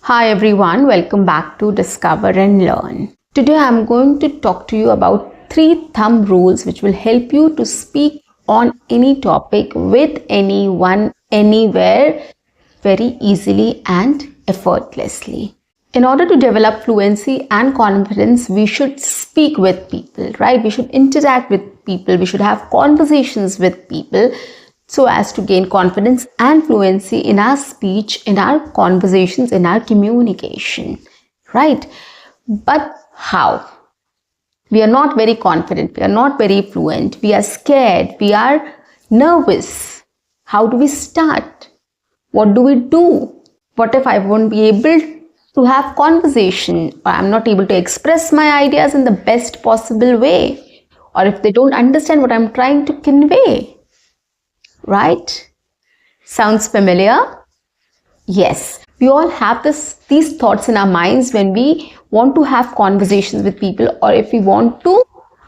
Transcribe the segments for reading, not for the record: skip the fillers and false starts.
Hi everyone, welcome back to Discover and Learn. Today I'm going to talk to you about 3 thumb rules which will help you to speak on any topic with anyone, anywhere, very easily and effortlessly. In order to develop fluency and confidence, we should speak with people, right? We should interact with people, we should have conversations with people so as to gain confidence and fluency in our speech, in our conversations, in our communication, right? But how? We are not very confident, we are not very fluent, we are scared, we are nervous. How do we start? What do we do? What if I won't be able to have conversation, or I'm not able to express my ideas in the best possible way, or if they don't understand what I'm trying to convey? Right? Sounds familiar? Yes. We all have these thoughts in our minds when we want to have conversations with people or if we want to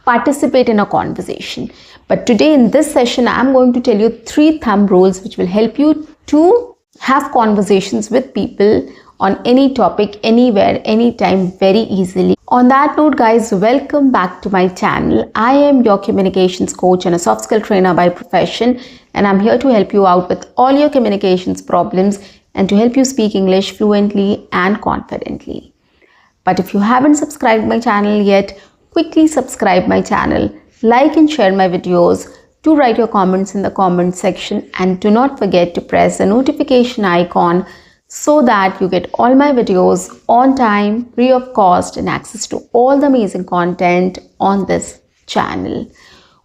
participate in a conversation. But today in this session, I'm going to tell you 3 thumb rules which will help you to have conversations with people on any topic, anywhere, anytime, very easily. On that note, guys, welcome back to my channel. I am your communications coach and a soft skill trainer by profession, and I'm here to help you out with all your communications problems and to help you speak English fluently and confidently. But if you haven't subscribed my channel yet, quickly subscribe my channel, like and share my videos, do write your comments in the comment section, and do not forget to press the notification icon so that you get all my videos on time, free of cost, and access to all the amazing content on this channel.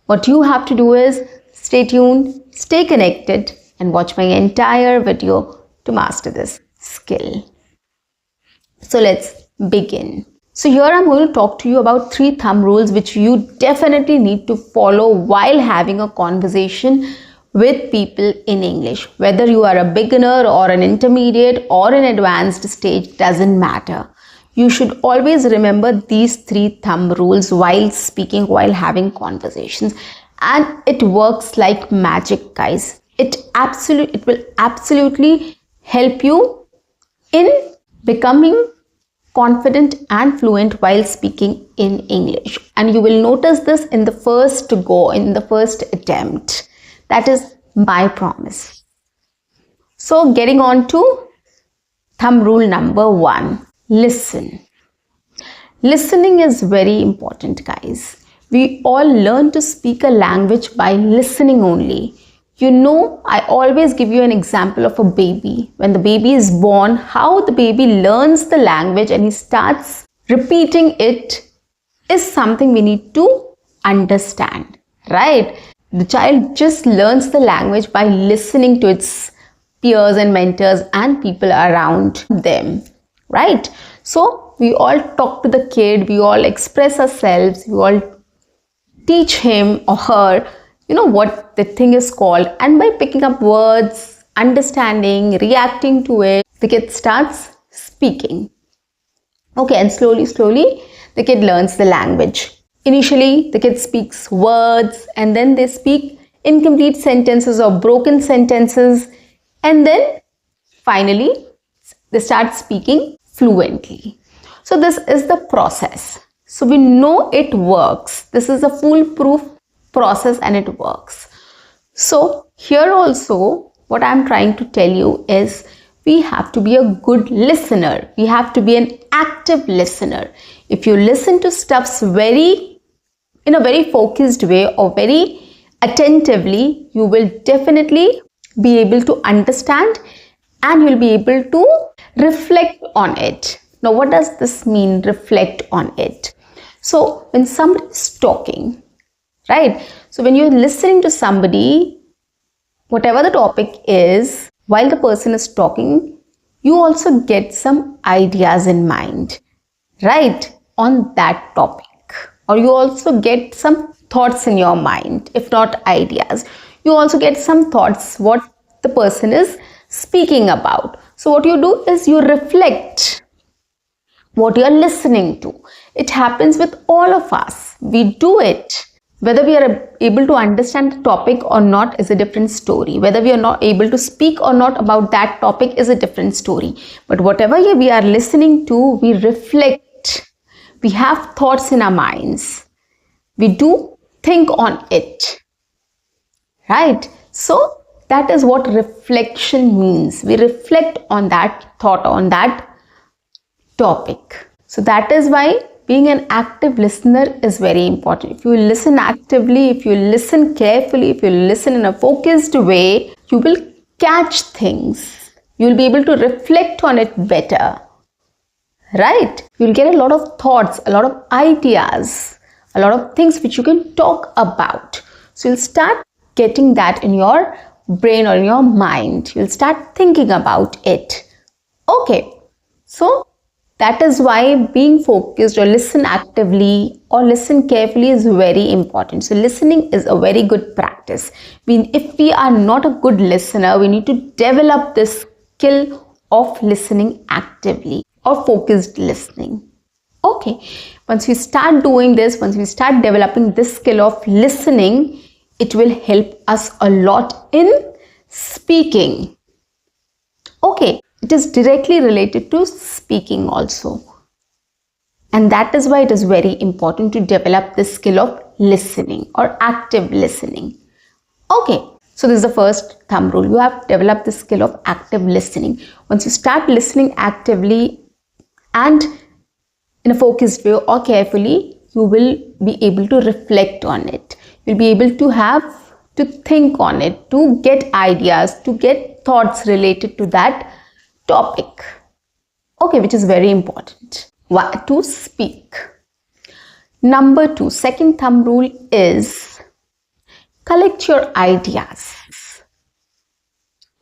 What you have to do is stay tuned, stay connected, and watch my entire video to master this skill. So let's begin. So here I'm going to talk to you about 3 thumb rules which you definitely need to follow while having a conversation with people in English. Whether you are a beginner or an intermediate or an advanced stage, doesn't matter. You should always remember these 3 thumb rules while speaking, while having conversations. And it works like magic, guys. It will absolutely help you in becoming confident and fluent while speaking in English. And you will notice this in the first go, in the first attempt. That is my promise. So getting on to thumb rule number 1, listen. Listening is very important, guys. We all learn to speak a language by listening only. You know, I always give you an example of a baby. When the baby is born, how the baby learns the language and he starts repeating it is something we need to understand, right? The child just learns the language by listening to its peers and mentors and people around them, right? So we all talk to the kid, we all express ourselves, we all teach him or her, what the thing is called, and by picking up words, understanding, reacting to it, the kid starts speaking. Okay, and slowly the kid learns the language. Initially, the kid speaks words and then they speak incomplete sentences or broken sentences, and then finally they start speaking fluently. So this is the process. So we know it works. This is a foolproof process and it works. So here also what I'm trying to tell you is we have to be a good listener. We have to be an active listener. If you listen to stuffs in a very focused way or very attentively, you will definitely be able to understand and you'll be able to reflect on it. Now, what does this mean, reflect on it? So when somebody is talking, right? So when you're listening to somebody, whatever the topic is, while the person is talking, you also get some ideas in mind, right, on that topic. Or you also get some thoughts in your mind, if not ideas. You also get some thoughts what the person is speaking about. So what you do is you reflect what you're listening to. It happens with all of us. We do it. Whether we are able to understand the topic or not is a different story. Whether we are not able to speak or not about that topic is a different story. But whatever we are listening to, we reflect. We have thoughts in our minds. We do think on it. Right? So that is what reflection means. We reflect on that thought, on that topic. So that is why being an active listener is very important. If you listen actively, if you listen carefully, if you listen in a focused way, you will catch things. You will be able to reflect on it better. Right? You will get a lot of thoughts, a lot of ideas, a lot of things which you can talk about. So you'll start getting that in your brain or in your mind. You'll start thinking about it. Okay. So that is why being focused or listen actively or listen carefully is very important. So listening is a very good practice. If we are not a good listener, we need to develop this skill of listening actively or focused listening. Okay, once we start doing this, once we start developing this skill of listening, it will help us a lot in speaking. Okay, it is directly related to speaking also. And that is why it is very important to develop the skill of listening or active listening. Okay, so this is the first thumb rule. You have to develop the skill of active listening. Once you start listening actively and in a focused way or carefully, you will be able to reflect on it. You'll be able to have to think on it, to get ideas, to get thoughts related to that topic. Okay, which is very important. To speak. Number 2, second thumb rule is collect your ideas.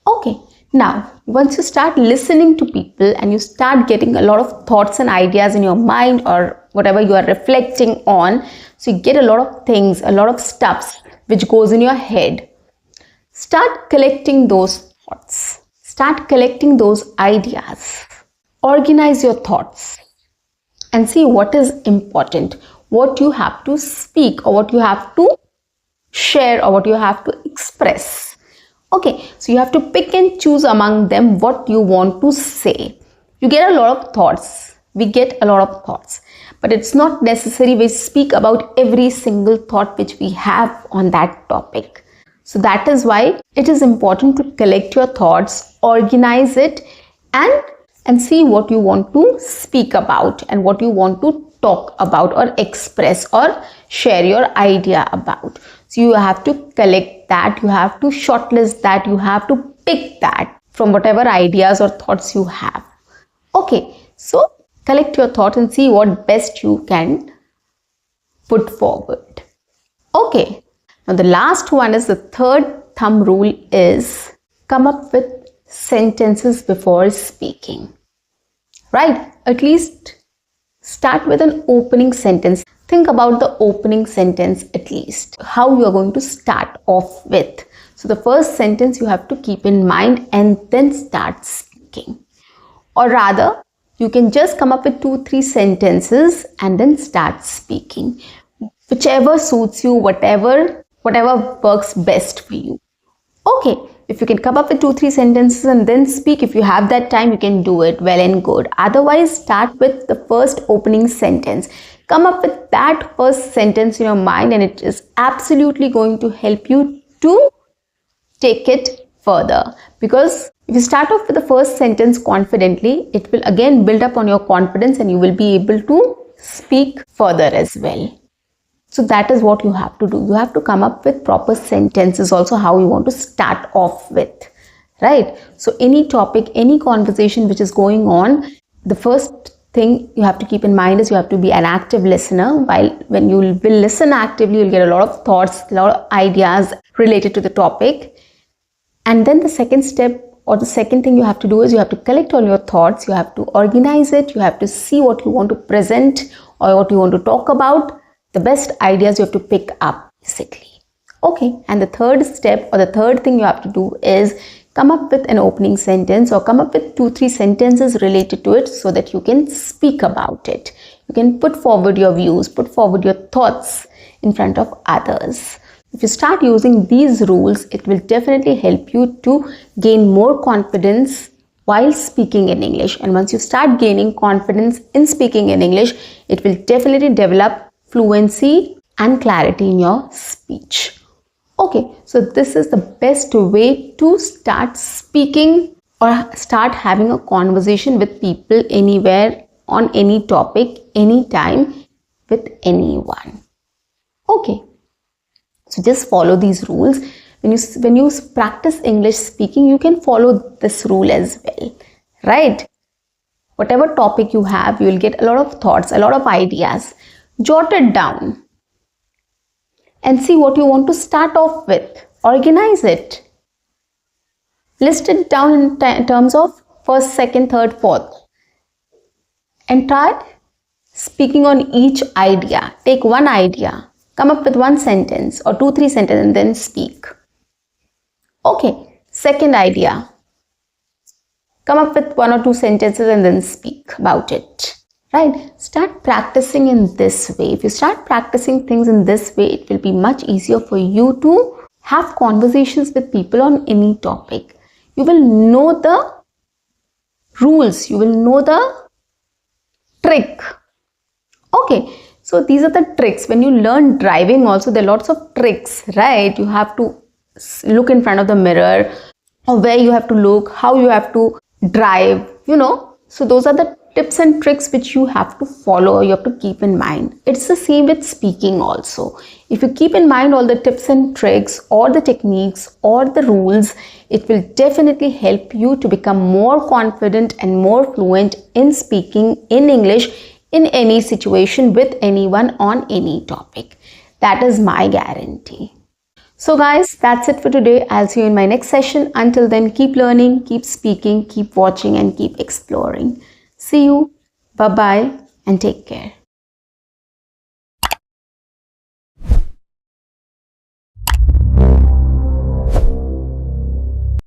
Okay, now once you start listening to people and you start getting a lot of thoughts and ideas in your mind or whatever you are reflecting on, so you get a lot of things, a lot of stuffs which goes in your head. Start collecting those thoughts. Start collecting those ideas. Organize your thoughts and see what is important, what you have to speak or what you have to share or what you have to express. Okay, so you have to pick and choose among them what you want to say. You get a lot of thoughts. We get a lot of thoughts. But it's not necessary we speak about every single thought which we have on that topic. So that is why it is important to collect your thoughts, organize it and see what you want to speak about and what you want to talk about or express or share your idea about. So you have to collect that, you have to shortlist that, you have to pick that from whatever ideas or thoughts you have. Okay, so collect your thoughts and see what best you can put forward. Okay, now the last one is the third thumb rule is come up with sentences before speaking. Right? At least start with an opening sentence. Think about the opening sentence at least. How you are going to start off with. So the first sentence you have to keep in mind and then start speaking. Or rather, you can just come up with 2-3 sentences and then start speaking. Whichever suits you, whatever works best for you. Okay, if you can come up with 2-3 sentences and then speak, if you have that time, you can do it well and good. Otherwise, start with the first opening sentence. Come up with that first sentence in your mind and it is absolutely going to help you to take it further. Because if you start off with the first sentence confidently, it will again build up on your confidence and you will be able to speak further as well. So that is what you have to do. You have to come up with proper sentences also how you want to start off with, right? So any topic, any conversation which is going on, the first thing you have to keep in mind is you have to be an active listener. While when you will listen actively, you'll get a lot of thoughts, a lot of ideas related to the topic. And then the second step or the second thing you have to do is you have to collect all your thoughts, you have to organize it, you have to see what you want to present or what you want to talk about. The best ideas you have to pick up basically. Okay, and the third step or the third thing you have to do is come up with an opening sentence or come up with 2-3 sentences related to it so that you can speak about it. You can put forward your views, put forward your thoughts in front of others. If you start using these rules, it will definitely help you to gain more confidence while speaking in English. And once you start gaining confidence in speaking in English, it will definitely develop fluency and clarity in your speech. Okay, so this is the best way to start speaking or start having a conversation with people anywhere, on any topic, anytime, with anyone. Okay, so just follow these rules. When you practice English speaking, you can follow this rule as well, right? Whatever topic you have, you will get a lot of thoughts, a lot of ideas. Jot it down and see what you want to start off with. Organize it. List it down in terms of first, second, third, fourth. And try speaking on each idea. Take one idea, come up with one sentence or 2-3 sentences and then speak. Okay, second idea. Come up with 1 or 2 sentences and then speak about it. Right? Start practicing in this way. If you start practicing things in this way, it will be much easier for you to have conversations with people on any topic. You will know the rules. You will know the trick. Okay, so these are the tricks. When you learn driving also, there are lots of tricks, right? You have to look in front of the mirror, or where you have to look, how you have to drive, So those are the tips and tricks which you have to follow, you have to keep in mind. It's the same with speaking also. If you keep in mind all the tips and tricks or the techniques or the rules, it will definitely help you to become more confident and more fluent in speaking in English in any situation with anyone on any topic. That is my guarantee. So guys, that's it for today. I'll see you in my next session. Until then, keep learning, keep speaking, keep watching and keep exploring. See you. Bye-bye and take care.